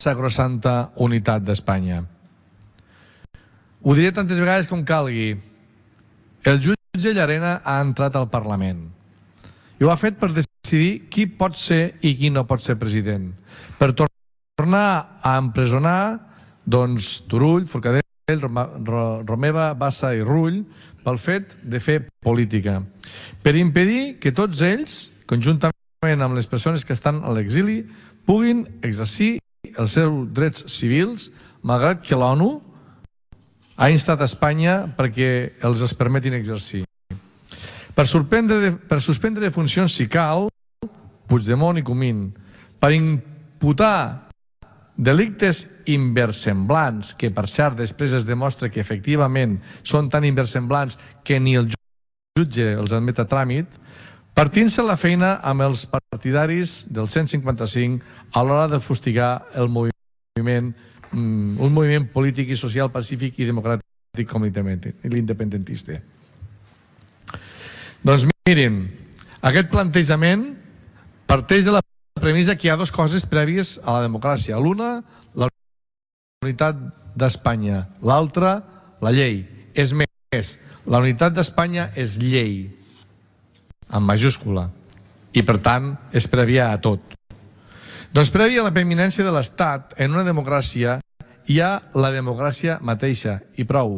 sacrosanta unitat d'Espanya. Ho diré tantes vegades com calgui. El jutge Llarena ha entrat al Parlament i ho ha fet per decidir qui pot ser i qui no pot ser president. Per tornar a empresonar Turull, Forcadell, Romeva, Bassa i Rull pel fet de fer política. Per impedir que tots ells, conjuntament amb les persones que estan a l'exili, puguin exercir els seus drets civils, malgrat que l'ONU ha instat a Espanya perquè els permetin exercir. Per suspendre funcions, si cal, Puigdemont i Comín. Per imputar delictes inversemblants, que per cert després es demostra que efectivament són tan inversemblants que ni el jutge els admet a tràmit, partint-se la feina amb els partidaris del 155 a l'hora de fustigar el moviment, un moviment polític i social pacífic i democràtic com l'independentista. Doncs mirin, aquest plantejament parteix de la premissa que hi ha dues coses prèvies a la democràcia. L'una, la unitat d'Espanya. L'altra, la llei. És més, la unitat d'Espanya és llei, en majúscula, i per tant és prèvia a tot. Doncs prèvia a la preeminència de l'Estat en una democràcia hi ha la democràcia mateixa, i prou.